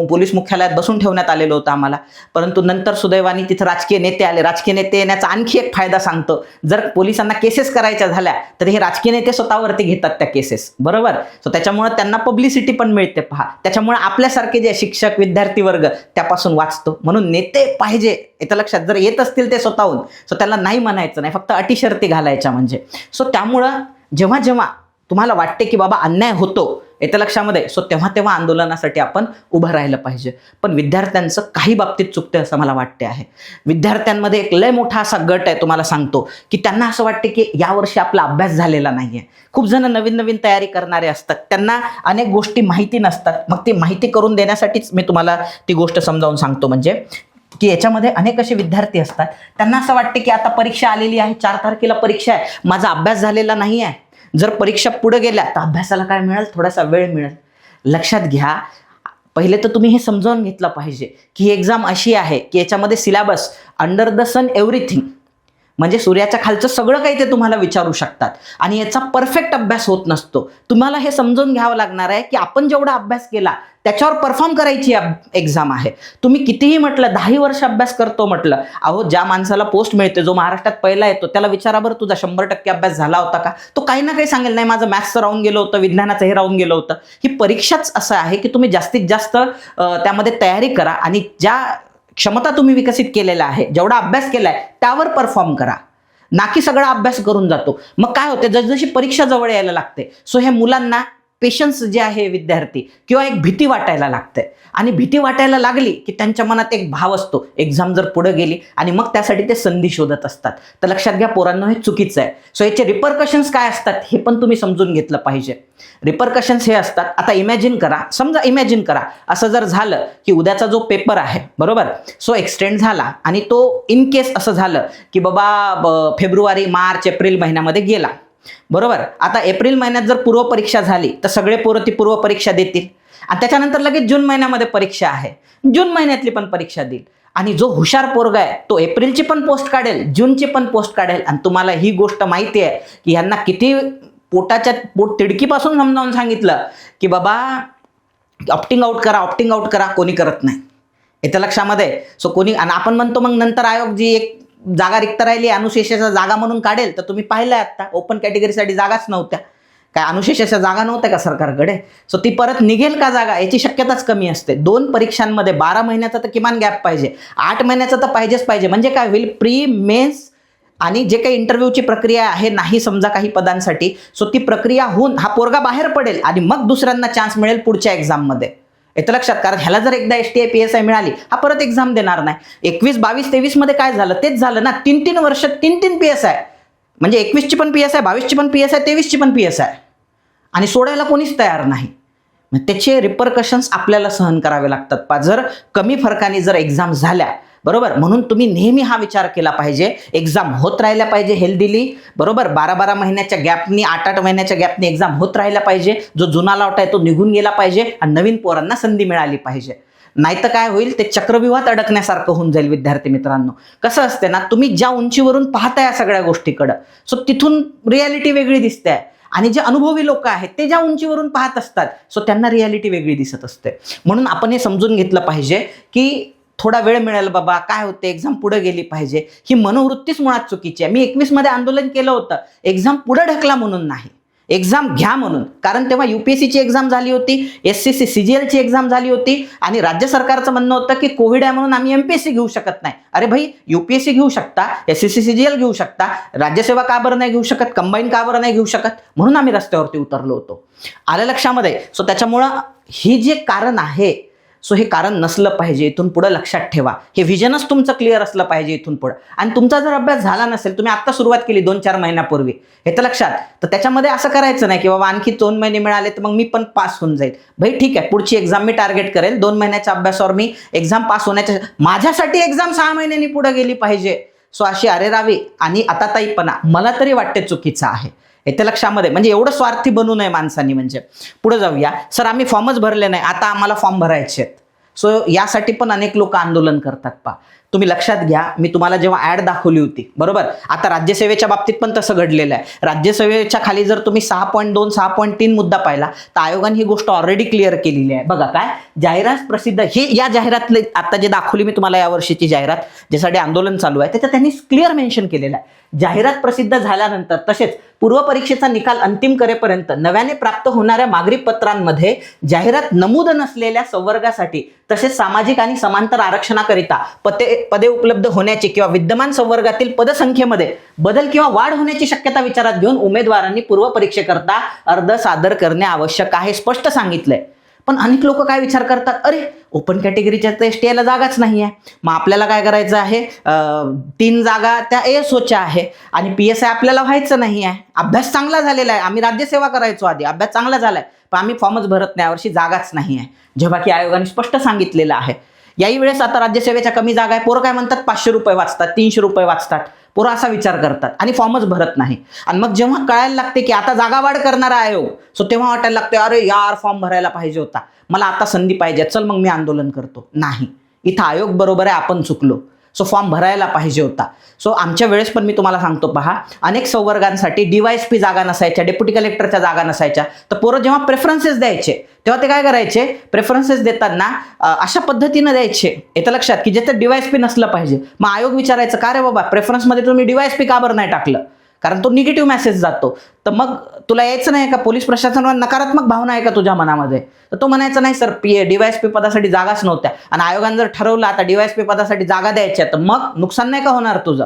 Speaker 1: पोलीस मुख्यालयात बसून ठेवण्यात आलेलं होतं आम्हाला. परंतु नंतर सुदैवाने तिथं राजकीय नेते आले. राजकीय नेते येण्याचा आणखी एक फायदा सांगतो, जर पोलिसांना केसेस करायच्या झाल्या तर हे राजकीय नेते स्वतःवरती घेतात त्या केसेस, बरोबर. त्याच्यामुळे त्यांना पब्लिसिटी पण मिळते. पहा, त्याच्यामुळे आपल्यासारखे जे शिक्षक विद्यार्थी वर्ग त्यापासून वाचतो. म्हणून नेते पाहिजे, येतं लक्षात. जर येत असतील ते स्वतःहून त्याला नाही म्हणायचं नाही, फक्त अटी शर्ती घालायच्या. म्हणजे त्यामुळं जेव्हा जेव्हा तुम्हाला वाटते की बाबा अन्याय होतो, येतं लक्षामध्ये, तेव्हा तेव्हा आंदोलनासाठी आपण उभं राहिलं पाहिजे. पण विद्यार्थ्यांचं काही बाबतीत चुकतं असं मला वाटते आहे. विद्यार्थ्यांमध्ये एक लय मोठा असा गट आहे, तुम्हाला सांगतो, की त्यांना असं वाटते की यावर्षी आपला अभ्यास झालेला नाहीये. खूप जण नवीन नवीन तयारी करणारे असतात, त्यांना अनेक गोष्टी माहिती नसतात. मग ती माहिती करून देण्यासाठीच मी तुम्हाला ती गोष्ट समजावून सांगतो. म्हणजे की याच्यामध्ये अनेक असे विद्यार्थी असतात, त्यांना असं वाटते की आता परीक्षा आलेली आहे, 4 तारखेला परीक्षा आहे, माझा अभ्यास झालेला नाही आहे, जर परीक्षा पुढे गेल्या तर अभ्यासाला काय मिळेल, थोडासा वेळ मिळेल. लक्षात घ्या, पहिले तर तुम्ही हे समजावून घेतलं पाहिजे की ही एक्झाम अशी आहे की याच्यामध्ये syllabus under the sun everything, म्हणजे सूर्याच्या खालचं सगळं काही ते तुम्हाला विचारू शकतात आणि याचा परफेक्ट अभ्यास होत नसतो. तुम्हाला हे समजून घ्यावं लागणार आहे की आपण जेवढा अभ्यास केला त्याच्यावर परफॉर्म करायची एक्झाम आहे. तुम्ही कितीही म्हटलं 10 वर्ष अभ्यास करतो म्हटलं, अहो ज्या माणसाला पोस्ट मिळते, जो महाराष्ट्रात पहिला येतो, त्याला विचारा बरं तुझा 100% अभ्यास झाला होता का, तो काही ना काही सांगेल, नाही माझं मॅथ्सचं राहून गेलं होतं, विज्ञानाचं हे राहून गेलं होतं. ही परीक्षाच असं आहे की तुम्ही जास्तीत जास्त त्यामध्ये तयारी करा आणि ज्या क्षमता तुम्ही विकसित केलेल्या आहे, जेवढा अभ्यास केलाय त्यावर परफॉर्म करा, ना की सगळा अभ्यास करून जातो. मग काय होते, जसजशी परीक्षा जवळ यायला लागते हे मुलांना पेशन्स जे आहे विद्यार्थी किंवा एक भीती वाटायला लागते, आणि भीती वाटायला लागली की त्यांच्या मनात एक भाव असतो, एक्झाम जर पुढे गेली, आणि मग त्यासाठी ते संधी शोधत असतात. तर लक्षात घ्या पोरांनो, हे चुकीचं आहे. याचे रिपरकशन्स काय असतात हे पण तुम्ही समजून घेतलं पाहिजे. रिपरकशन्स हे असतात, आता इमॅजिन करा, समजा इमॅजिन करा असं जर झालं की उद्याचा जो पेपर आहे, बरोबर, एक्सटेंड झाला आणि तो इन केस असं झालं की बाबा फेब्रुवारी, मार्च, एप्रिल महिन्यामध्ये गेला, बरोबर. आता एप्रिल महिन्यात जर पूर्व परीक्षा झाली तर सगळे पोरं ती पूर्व परीक्षा देतील, आणि त्याच्यानंतर लगेच जून महिन्यामध्ये परीक्षा आहे, जून महिन्यातली पण परीक्षा देईल, आणि जो हुशार पोरगा आहे तो एप्रिलची पण पोस्ट काढेल, जूनची पण पोस्ट काढेल. आणि तुम्हाला ही गोष्ट माहिती आहे की यांना किती पोट तिडकीपासून समजावून सांगितलं की बाबा ऑप्टिंग आउट करा, कोणी करत नाही, येत्या लक्षामध्ये. कोणी, आणि आपण म्हणतो मग नंतर आयोग जी एक जागा रिक्त राहिली अनुशेषाच्या जागा म्हणून काढेल, तर तुम्ही पाहिलंय आता ओपन कॅटेगरीसाठी जागाच नव्हत्या, काय अनुशेषाच्या जागा नव्हत्या का सरकारकडे. ती परत निघेल का जागा याची शक्यताच कमी असते. 2 परीक्षांमध्ये 12 महिन्याचा तर किमान गॅप पाहिजे, 8 महिन्याचा तर पाहिजेच पाहिजे. म्हणजे काय होईल, प्री मेन्स आणि जे काही इंटरव्ह्यूची प्रक्रिया आहे नाही समजा काही पदांसाठी, ती प्रक्रिया होऊन हा पोरगा बाहेर पडेल आणि मग दुसऱ्यांना चान्स मिळेल पुढच्या एक्झाममध्ये, येतं लक्षात. कारण ह्याला जर एकदा STI PSI मिळाली, हा परत एक्झाम देणार नाही. 21, 22, 23 मध्ये काय झालं, तेच झालं ना, 3 वर्ष 3 PSI, म्हणजे 21ची पण PSI, 22ची पण PSI, 23ची पण PSI, आणि सोडायला कोणीच तयार नाही. मग त्याचे रिपरकशन्स आपल्याला सहन करावे लागतात जर कमी फरकाने जर एक्झाम झाल्या, बरोबर. म्हणून तुम्ही नेहमी हा विचार केला पाहिजे, एक्झाम होत राहिल्या पाहिजे हेल्दीली, बरोबर. 12 महिन्याच्या गॅपनी, 8 महिन्याच्या गॅपनी एक्झाम होत राहिल्या पाहिजे. जो जुना लॉट आहे तो निघून गेला पाहिजे आणि नवीन पोरांना संधी मिळाली पाहिजे. नाहीतर काय होईल, ते चक्रव्यूहात अडकण्यासारखं होऊन जाईल. विद्यार्थी मित्रांनो, कसं असते ना, तुम्ही ज्या उंचीवरून पाहताय या सगळ्या गोष्टीकडं, तिथून रियालिटी वेगळी दिसते, आणि जे अनुभवी लोक आहेत ते ज्या उंचीवरून पाहत असतात त्यांना रियालिटी वेगळी दिसत असते. म्हणून आपण हे समजून घेतलं पाहिजे की थोडा वेळ मिळेल बाबा, काय होते, एक्झाम पुढे गेली पाहिजे. ही मनोवृत्तीच मुळात चुकीची आहे. मी 21 मध्ये आंदोलन केलं होतं, एक्झाम पुढे ढकला म्हणून नाही. एक्झाम घ्या म्हणून. कारण तेव्हा UPSCची एक्झाम झाली होती, SCC CGLची एक्झाम झाली होती आणि राज्य सरकारचं म्हणणं होतं की कोविड आहे म्हणून आम्ही MPSC घेऊ शकत नाही. अरे भाई, UPSC घेऊ शकता, SCC CGL घेऊ शकता, राज्यसेवा का बरं नाही घेऊ शकत, कंबाईन का बरं नाही घेऊ शकत, म्हणून आम्ही रस्त्यावरती उतरलो होतो. आलं लक्षामध्ये. सो त्याच्यामुळं ही जे कारण आहे, सो हे कारण नसलं पाहिजे. इथून पुढे लक्षात ठेवा, हे व्हिजनच तुमचं क्लिअर असलं पाहिजे इथून पुढे. आणि तुमचा जर अभ्यास झाला नसेल, तुम्ही आता सुरुवात केली 2-4 महिन्यापूर्वी, हे तर लक्षात, तर त्याच्यामध्ये असं करायचं नाही की बाबा आणखी 2 महिने मिळाले तर मग मी पण पास होऊन जाईल. भाई ठीक आहे, पुढची एक्झाम मी टार्गेट करेल, 2 महिन्याच्या अभ्यासावर मी एक्झाम पास होण्याच्या, माझ्यासाठी एक्झाम 6 महिन्यांनी पुढे गेली पाहिजे. सो अशी अरेरावी आणि आता ताईपणा मला तरी वाटते चुकीचं आहे. येते लक्षामध्ये. म्हणजे एवढं स्वार्थी बनू नये माणसांनी. म्हणजे पुढे जाऊया. सर आम्ही फॉर्मच भरले नाही, आता आम्हाला फॉर्म भरायचे आहेत. सो यासाठी पण अनेक लोक आंदोलन करतात. पहा, तुम्ही लक्षात घ्या, मी तुम्हाला जेव्हा ऍड दाखवली होती, बरोबर, आता राज्यसेवेच्या बाबतीत पण तसं घडलेलं आहे. राज्यसेवेच्या खाली जर तुम्ही 6.2 6.3 मुद्दा पाहिला तर आयोगाने ही गोष्ट ऑलरेडी क्लिअर केलेली आहे. बघा काय, जाहिरात प्रसिद्ध, हे या जाहिरातले आता जे दाखवली मी तुम्हाला यावर्षीची जाहिरात, ज्यासाठी आंदोलन चालू आहे, त्याच्यात त्यांनी क्लिअर मेन्शन केलेलं आहे, जाहिरात प्रसिद्ध झाल्यानंतर तसेच पूर्व परीक्षेचा निकाल अंतिम करेपर्यंत नव्याने प्राप्त होणाऱ्या मागणी पत्रांमध्ये जाहिरात नमूद नसलेल्या संवर्गासाठी तसेच सामाजिक आणि समांतर आरक्षणाकरिता पदे उपलब्ध होण्याची किंवा विद्यमान संवर्गातील पदसंख्येमध्ये बदल किंवा वाढ होण्याची शक्यता विचारात घेऊन उमेदवारांनी पूर्व परीक्षेकरता अर्ज सादर करणे आवश्यक आहे, स्पष्ट सांगितलंय. पण अनेक लोक काय विचार करतात, अरे ओपन कॅटेगरीच्या तर STI ला जागाच नाही आहे, मग आपल्याला काय करायचं आहे, 3 जागा त्या ASOच्या आहे आणि PSI आपल्याला व्हायचं नाही आहे. अभ्यास चांगला झालेला आहे, आम्ही राज्यसेवा करायचो आधी, अभ्यास चांगला झालाय, पण आम्ही फॉर्मच भरत नाही, यावर्षी जागाच नाही आहे. जेव्हा की आयोगाने स्पष्ट सांगितलेलं आहे. याही वेळेस आता राज्यसेवेच्या कमी जागा आहे, पोरं काय म्हणतात 500 रुपये वाचतात, 300 रुपये वाचतात, पोरं असा विचार करतात आणि फॉर्मच भरत नाही. आणि मग जेव्हा कळायला लागते की आता जागा वाढ करणारा आयोग, सो तेव्हा वाटायला लागते, अरे यार फॉर्म भरायला पाहिजे होता, मला आता संधी पाहिजे, चल मग मी आंदोलन करतो. नाही, इथं आयोग बरोबर आहे, आपण चुकलो. सो फॉर्म भरायला पाहिजे होता. सो आमच्या वेळेस पण मी तुम्हाला सांगतो, पहा, अनेक संवर्गांसाठी DYSP जागा नसायच्या, डेप्युटी कलेक्टरच्या जागा नसायच्या, तर पोरं जेव्हा प्रेफरन्सेस द्यायचे तेव्हा ते काय करायचे, प्रेफरन्सेस देताना अशा पद्धतीनं द्यायचे, येतं लक्षात, की ज्याच्यात DYSP नसलं पाहिजे. मग आयोग विचारायचं, का रे बाबा प्रेफरन्समध्ये तुम्ही DYSP का बरं नाही टाकलं, कारण तो निगेटिव्ह मेसेज जातो. तर मग तुला यायचं नाही का, पोलीस प्रशासनावर नकारात्मक भावना आहे का तुझ्या मनामध्ये, तर तो म्हणायचा नाही सर, DYSP पदासाठी जागाच नव्हत्या, आणि आयोगाने जर ठरवलं आता DYSP पदासाठी जागा द्यायच्या, तर मग नुकसान नाही का होणार तुझं,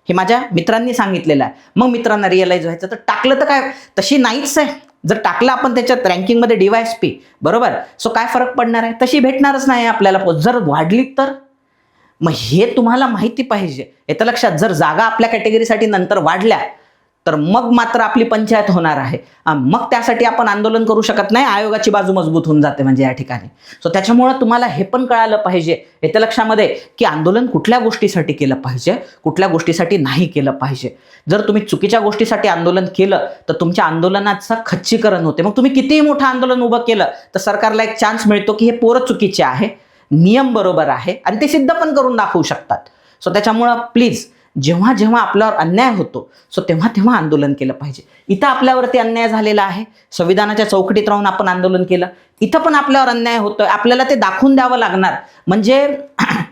Speaker 1: हे माझ्या मित्रांनी सांगितलेलं आहे. मग मित्रांना रिअलाइज व्हायचं, तर टाकलं तर काय, तशी नाहीच आहे. जर टाकलं आपण त्याच्यात रँकिंगमध्ये DYSP, बरोबर, सो काय फरक पडणार आहे, तशी भेटणारच नाही आपल्याला. जर वाढली तर, मग हे तुम्हाला माहिती पाहिजे. येतं लक्षात, जर जागा आपल्या कॅटेगरीसाठी नंतर वाढल्या तर मग मात्र आपली पंचायत होणार आहे. मग त्यासाठी आपण आंदोलन करू शकत नाही, आयोगाची बाजू मजबूत होऊन जाते म्हणजे या ठिकाणी. सो त्याच्यामुळं तुम्हाला हे पण कळालं पाहिजे येतं लक्षामध्ये, की आंदोलन कुठल्या गोष्टीसाठी केलं पाहिजे, कुठल्या गोष्टीसाठी नाही केलं पाहिजे. जर तुम्ही चुकीच्या गोष्टीसाठी आंदोलन केलं तर तुमच्या आंदोलनाचं खच्चीकरण होते. मग तुम्ही कितीही मोठं आंदोलन उभं केलं तर सरकारला एक चान्स मिळतो की हे पोरं चुकीचे आहे, नियम बरोबर आहे, आणि ते सिद्ध पण करून दाखवू शकतात. सो त्याच्यामुळं प्लीज, जेव्हा जेव्हा आपल्यावर अन्याय होतो सो तेव्हा तेव्हा आंदोलन केलं पाहिजे. इथं आपल्यावरती अन्याय झालेला आहे, संविधानाच्या चौकटीत राहून आपण आंदोलन केलं, इथं पण आपल्यावर अन्याय होतोय, आपल्याला ते दाखवून द्यावं लागणार. म्हणजे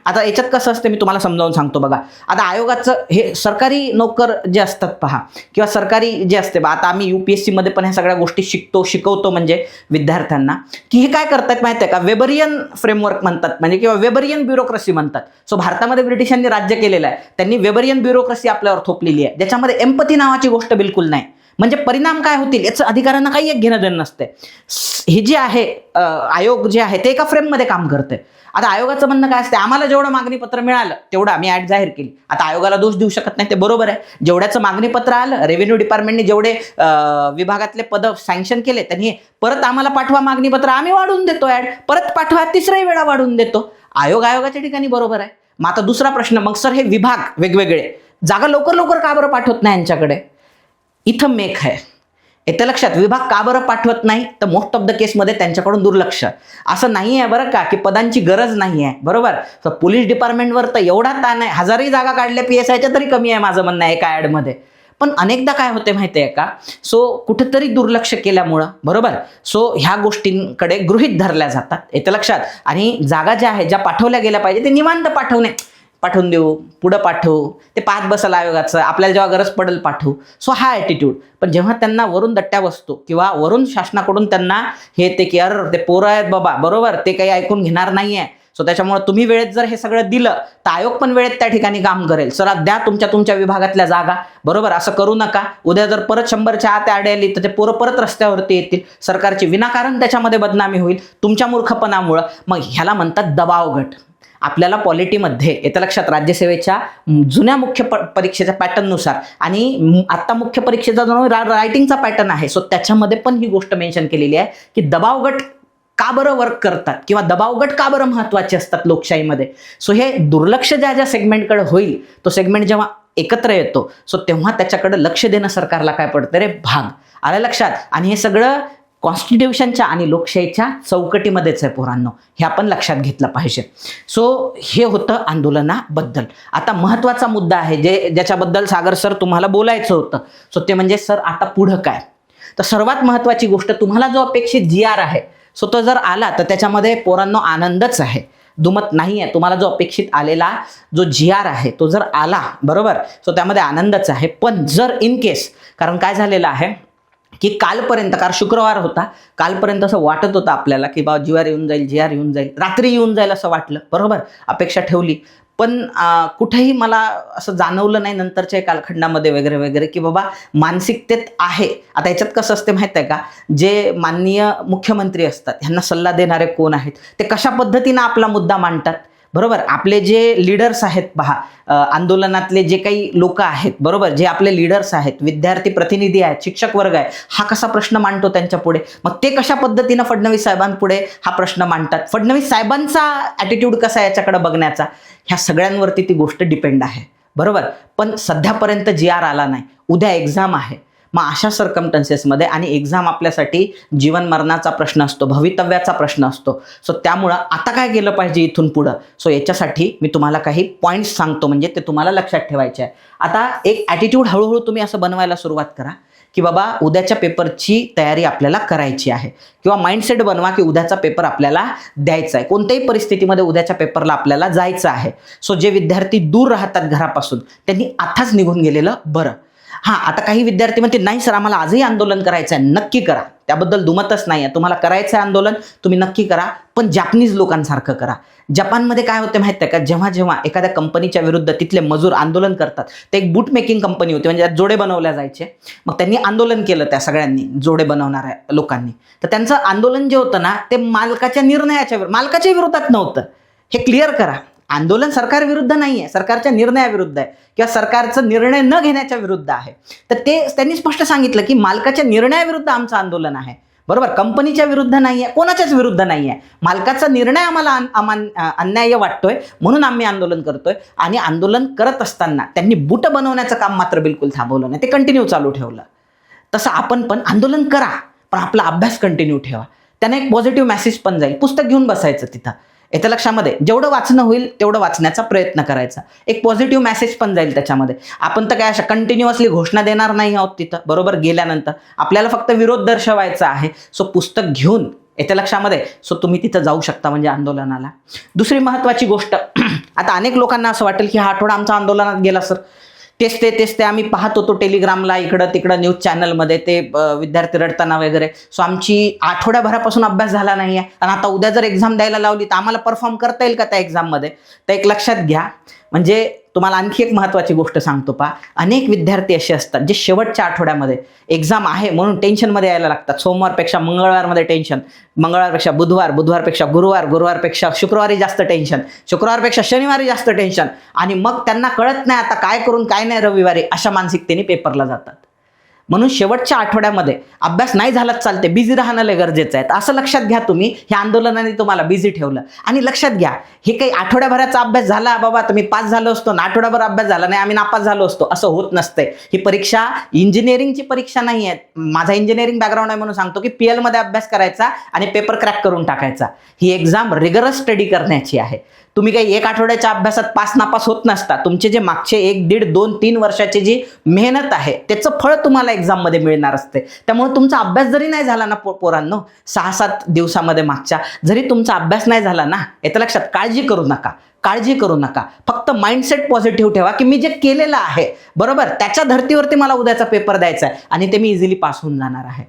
Speaker 1: आता याच्यात कसं असतं मी तुम्हाला समजावून सांगतो. बघा, आता आयोगाचं हे सरकारी नोकर जे असतात पहा, किंवा सरकारी जे असते बा, आता आम्ही UPSC मध्ये पण ह्या सगळ्या गोष्टी शिकवतो म्हणजे विद्यार्थ्यांना, की हे काय करतात माहिती आहे का, वेबरियन फ्रेमवर्क म्हणतात, म्हणजे किंवा वेबरियन ब्युरोक्रेसी म्हणतात. सो भारतामध्ये ब्रिटिशांनी राज्य केलेलं आहे, त्यांनी वेबरियन ब्युरोक्रेसी आपल्यावर थोपलेली आहे, ज्याच्यामध्ये एम्पथी नावाची गोष्ट बिलकुल नाही. म्हणजे परिणाम काय होतील याचं अधिकाऱ्यांना काही एक घेणं देणं नसते. हे जे आहे आयोग जे आहे ते एका फ्रेममध्ये काम करते. आता आयोगाचं म्हणणं काय असते, आम्हाला जेवढं मागणीपत्र मिळालं तेवढं आम्ही ऍड जाहीर केली. आता आयोगाला दोष देऊ शकत नाही, ते बरोबर आहे. जेवढ्याचं मागणीपत्र आलं, रेव्हेन्यू डिपार्टमेंटने जेवढे विभागातले पद सँक्शन केले त्यांनी परत आम्हाला पाठवा मागणीपत्र, आम्ही वाढवून देतो ऍड, परत पाठवा, तिसऱ्याही वेळा वाढवून देतो. आयोगाच्या ठिकाणी बरोबर आहे. मग आता दुसरा प्रश्न, मग सर हे विभाग वेगवेगळे जागा लवकर लवकर का बरं पाठवत नाही यांच्याकडे, इथं मेख आहे. येतं लक्षात, विभाग का बरं पाठवत नाही, तर मोस्ट ऑफ द केसमध्ये त्यांच्याकडून दुर्लक्ष. असं नाही आहे बरं का की पदांची गरज नाही आहे, बरोबर. तर पोलीस डिपार्टमेंटवर तर एवढा ताण आहे, 1000ही जागा काढल्या PSIच्या तरी कमी आहे माझं म्हणणं आहे एका ॲडमध्ये. पण अनेकदा काय होते माहिती आहे का, सो कुठेतरी दुर्लक्ष केल्यामुळं, बरोबर, सो ह्या गोष्टींकडे गृहीत धरल्या जातात. येतं लक्षात. आणि जागा ज्या आहेत ज्या पाठवल्या गेल्या पाहिजे ते निवांत पाठवून देऊ, पुढं पाठवू, ते पाहत बसल आयोगाचं, आपल्याला जेव्हा गरज पडेल पाठवू. सो हा ॲटिट्यूड. पण जेव्हा त्यांना वरून दट्ट्या बसतो किंवा वरून शासनाकडून त्यांना हे ते की अरे ते पोरं आहेत बाबा, बरोबर, ते काही ऐकून घेणार नाही आहे, सो त्याच्यामुळे तुम्ही वेळेत जर हे सगळं दिलं तर आयोग पण वेळेत त्या ठिकाणी काम करेल. सर द्या तुमच्या विभागातल्या जागा, बरोबर, असं करू नका. उद्या जर परत 100च्या आत आडी आली तर ते पोरं परत रस्त्यावरती येतील, सरकारची विनाकारण त्याच्यामध्ये बदनामी होईल तुमच्या मूर्खपणामुळं. मग ह्याला म्हणतात दबाव गट. आपल्याला पॉलिटीमध्ये येतं लक्षात, राज्यसेवेच्या जुन्या मुख्य परीक्षेच्या पॅटर्ननुसार आणि आता मुख्य परीक्षेचा जो रायटिंगचा पॅटर्न आहे, सो त्याच्यामध्ये पण ही गोष्ट मेन्शन केलेली आहे की दबाव गट का बरं वर्क करतात किंवा दबाव गट का बरं महत्त्वाचे असतात लोकशाहीमध्ये. सो हे दुर्लक्ष ज्या सेगमेंटकडे होईल, तो सेगमेंट जेव्हा एकत्र येतो सो तेव्हा त्याच्याकडे लक्ष देणं सरकारला काय पडतं रे, भाग. आलं लक्षात. आणि हे सगळं कॉन्स्टिट्यूशनच्या आणि लोकशाहीच्या चौकटीमध्येच आहे पोरांनो, हे आपण लक्षात घेतलं पाहिजे. सो हे होतं आंदोलनाबद्दल. आता महत्त्वाचा मुद्दा आहे ज्याच्याबद्दल सागर सर तुम्हाला बोलायचं होतं, सो ते म्हणजे सर आता पुढं काय. तर सर्वात महत्त्वाची गोष्ट, तुम्हाला जो अपेक्षित GR आहे सो तो जर आला तर त्याच्यामध्ये पोरांनो आनंदच आहे, दुमत नाही आहे. तुम्हाला जो अपेक्षित आलेला जो GR आहे तो जर आला, बरोबर, सो त्यामध्ये आनंदच आहे. पण जर इन केस, कारण काय झालेलं आहे की कालपर्यंत, कारण शुक्रवार होता, कालपर्यंत असं वाटत होतं आपल्याला की बाबा GR येऊन जाईल, GR येऊन जाईल, रात्री येऊन जाईल असं वाटलं, बरोबर, अपेक्षा ठेवली. पण कुठेही मला असं जाणवलं नाही नंतरच्या कालखंडामध्ये वगैरे वगैरे की बाबा मानसिकतेत आहे. आता याच्यात कसं असते माहीत आहे का, जे माननीय मुख्यमंत्री असतात ह्यांना सल्ला देणारे कोण आहेत, ते कशा पद्धतीनं आपला मुद्दा मांडतात, बरोबर. आपले जे लीडर्स आहेत पहा, आंदोलनातले जे काही लोक आहेत, बरोबर, जे आपले लीडर्स आहेत, विद्यार्थी प्रतिनिधी आहेत, शिक्षक वर्ग आहे, हा कसा प्रश्न मांडतो त्यांच्या पुढे, मग ते कशा पद्धतीनं फडणवीस साहेबांपुढे हा प्रश्न मांडतात, फडणवीस साहेबांचा ॲटिट्यूड कसा याच्याकडे बघण्याचा, ह्या सगळ्यांवरती ती गोष्ट डिपेंड आहे, बरोबर. पण सध्यापर्यंत GR आला नाही, उद्या एक्झाम आहे. मग अशा सर्कमटन्सेसमध्ये, आणि एक्झाम आपल्यासाठी जीवन मरणाचा प्रश्न असतो, भवितव्याचा प्रश्न असतो. सो त्यामुळं आता काय केलं पाहिजे इथून पुढं, सो याच्यासाठी मी तुम्हाला काही पॉईंट्स सांगतो, म्हणजे ते तुम्हाला लक्षात ठेवायचे आहे. आता एक ॲटिट्यूड हळूहळू तुम्ही असं बनवायला सुरुवात करा की बाबा उद्याच्या पेपरची तयारी आपल्याला करायची आहे, किंवा माइंडसेट बनवा की उद्याचा पेपर आपल्याला द्यायचा आहे, कोणत्याही परिस्थितीमध्ये उद्याच्या पेपरला आपल्याला जायचं आहे. सो जे विद्यार्थी दूर राहतात घरापासून त्यांनी आताच निघून गेलेलं बरं. हां, आता काही विद्यार्थी म्हणते नाही सर आम्हाला आजही आंदोलन करायचं आहे, नक्की करा, त्याबद्दल दुमतच नाही आहे. तुम्हाला करायचं आहे आंदोलन, तुम्ही नक्की करा, पण जपानीज लोकांसारखं करा. जपानमध्ये काय होते माहिती आहे का, जेव्हा जेव्हा एखाद्या कंपनीच्या विरुद्ध तिथले मजूर आंदोलन करतात, ते एक बूट मेकिंग कंपनी होती, म्हणजे जोडे बनवल्या जायचे, मग त्यांनी आंदोलन केलं, त्या सगळ्यांनी जोडे बनवणाऱ्या लोकांनी. तर त्यांचं आंदोलन जे होतं ना ते मालकाच्या विरोधात नव्हतं, हे क्लिअर करा. आंदोलन सरकारविरुद्ध नाही आहे, सरकारच्या निर्णयाविरुद्ध आहे किंवा सरकारचं निर्णय न घेण्याच्या विरुद्ध आहे. तर ते त्यांनी स्पष्ट सांगितलं की मालकाच्या निर्णयाविरुद्ध आमचं आंदोलन आहे, बरोबर, कंपनीच्या विरुद्ध नाही आहे, कोणाच्याच विरुद्ध नाही आहे. मालकाचा निर्णय आम्हाला अन्याय्य वाटतोय म्हणून आम्ही आंदोलन करतोय. आणि आंदोलन करत असताना त्यांनी बूट बनवण्याचं काम मात्र बिलकुल थांबवलं नाही, ते कंटिन्यू चालू ठेवलं. तसं आपण पण आंदोलन करा, पण आपला अभ्यास कंटिन्यू ठेवा. त्याने एक पॉझिटिव्ह मेसेज पण जाईल. पुस्तक घेऊन बसायचं तिथं, येतं लक्षामध्ये, जेवढं वाचणं होईल तेवढं वाचण्याचा प्रयत्न करायचा, एक पॉझिटिव्ह मेसेज पण जाईल त्याच्यामध्ये. आपण तर काय अशा कंटिन्युअसली घोषणा देणार नाही आहोत तिथं, बरोबर, गेल्यानंतर आपल्याला फक्त विरोध दर्शवायचा आहे. सो पुस्तक घेऊन, येतं लक्षामध्ये, सो तुम्ही तिथं जाऊ शकता म्हणजे आंदोलनाला. दुसरी महत्त्वाची गोष्ट, आता अनेक लोकांना असं वाटेल की हा आठवडा आमचा आंदोलनात गेला सर, तेच ते आम्ही पाहत होतो टेलिग्रामला, इकडं तिकडं न्यूज चॅनलमध्ये ते विद्यार्थी रडताना वगैरे. सो आमची आठवड्याभरापासून अभ्यास झाला नाही आहे, आणि आता उद्या जर एक्झाम द्यायला लावली तर आम्हाला परफॉर्म करता येईल का त्या एक्झाममध्ये. तर एक लक्षात घ्या, म्हणजे तुम्हाला आणखी एक महत्त्वाची गोष्ट सांगतो पहा, अनेक विद्यार्थी असे असतात जे शेवटच्या आठवड्यामध्ये एक्झाम आहे म्हणून टेन्शनमध्ये यायला लागतात. सोमवारपेक्षा मंगळवारमध्ये टेन्शन, मंगळवारपेक्षा बुधवार, बुधवारपेक्षा गुरुवार, गुरुवारपेक्षा शुक्रवारी जास्त टेन्शन, शुक्रवारपेक्षा शनिवारी जास्त टेन्शन, आणि मग त्यांना कळत नाही आता काय करून काय नाही रविवारी, अशा मानसिकतेने पेपरला जातात. म्हणून शेवटच्या आठवड्यामध्ये अभ्यास नाही झालाच चालते, बिझी राहणं लय गरजेचं आहे. असं लक्षात घ्या तुम्ही, ह्या आंदोलनाने तुम्हाला बिझी ठेवलं. आणि लक्षात घ्या, हे काही आठवड्याभराचा अभ्यास झाला बाबा तर मी पास झालो असतो ना, आठवड्याभर अभ्यास झाला नाही आम्ही नापास झालो असतो, असं होत नसतंय. ही परीक्षा इंजिनिअरिंगची परीक्षा नाही आहे. माझा इंजिनिअरिंग बॅकग्राऊंड आहे म्हणून सांगतो की PL मध्ये अभ्यास करायचा आणि पेपर क्रॅक करून टाकायचा. ही एक्झाम रिगरस स्टडी करण्याची आहे. तुम्ही काही एक आठवड्याच्या अभ्यासात पास नापास होत नसता. तुमचे जे मागचे 1, 1.5, 2, 3 वर्षाची जी मेहनत आहे त्याचं फळ तुम्हाला एक्झाममध्ये मिळणार असते. त्यामुळे तुमचा अभ्यास जरी नाही झाला ना पोरांनो, 6-7 दिवसामध्ये मागच्या जरी तुमचा अभ्यास नाही झाला ना, येतं लक्षात, काळजी करू नका, काळजी करू नका. फक्त माइंडसेट पॉझिटिव्ह ठेवा की मी जे केलेलं आहे बरोबर, त्याच्या धर्तीवरती मला उद्याचा पेपर द्यायचा आहे आणि ते मी इझिली पास होऊन जाणार आहे.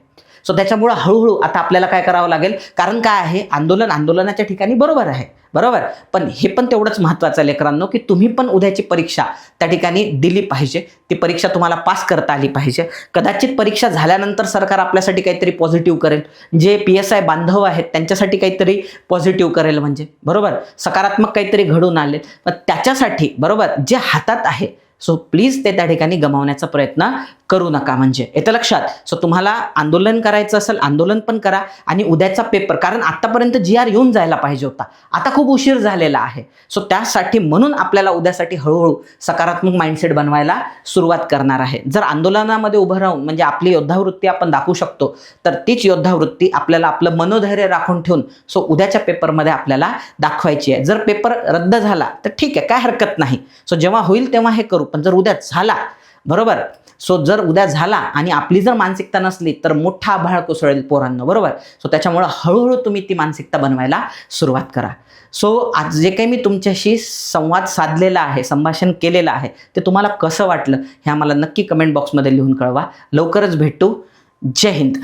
Speaker 1: सो त्याच्यामुळं हळूहळू आता आपल्याला काय करावं लागेल, कारण काय आहे, आंदोलनाच्या ठिकाणी बरोबर आहे, बरोबर, पण हे पण तेवढंच महत्त्वाचं आहे लेकरांनो की तुम्ही पण उद्याची परीक्षा त्या ठिकाणी दिली पाहिजे. ती परीक्षा तुम्हाला पास करता आली पाहिजे. कदाचित परीक्षा झाल्यानंतर सरकार आपल्यासाठी काहीतरी पॉझिटिव्ह करेल, जे PSI बांधव आहेत त्यांच्यासाठी काहीतरी पॉझिटिव्ह करेल, म्हणजे बरोबर सकारात्मक काहीतरी घडून आले, पण त्याच्यासाठी बरोबर जे हातात आहे सो प्लीज ते त्या ठिकाणी गमावण्याचा प्रयत्न करू नका, म्हणजे येतं लक्षात. सो तुम्हाला आंदोलन करायचं असेल आंदोलन पण करा आणि उद्याचा पेपर, कारण आतापर्यंत GR येऊन जायला पाहिजे होता, आता खूप उशीर झालेला आहे. सो त्यासाठी म्हणून आपल्याला उद्यासाठी हळूहळू सकारात्मक माइंडसेट बनवायला सुरुवात करणार आहे. जर आंदोलनामध्ये उभं राहून म्हणजे आपली योद्धावृत्ती आपण दाखवू शकतो, तर तीच योद्धावृत्ती आपल्याला आपलं मनोधैर्य राखून ठेवून सो उद्याच्या पेपरमध्ये आपल्याला दाखवायची आहे. जर पेपर रद्द झाला तर ठीक आहे, काय हरकत नाही. सो जेव्हा होईल तेव्हा हे करू, पण जर उद्या झाला बरोबर, सो जर उद्या झाला आणि आपली जर मानसिकता नसली तर मोठा आभाळ कोसळेल पोरांनो, बरोबर. सो त्याच्यामुळं हळूहळू तुम्ही ती मानसिकता बनवायला सुरुवात करा. सो आज जे काही मी तुमच्याशी संवाद साधलेला आहे, संभाषण केलेलं आहे, ते तुम्हाला कसं वाटलं हे आम्हाला नक्की कमेंट बॉक्समध्ये लिहून कळवा. लवकरच भेटू. जय हिंद.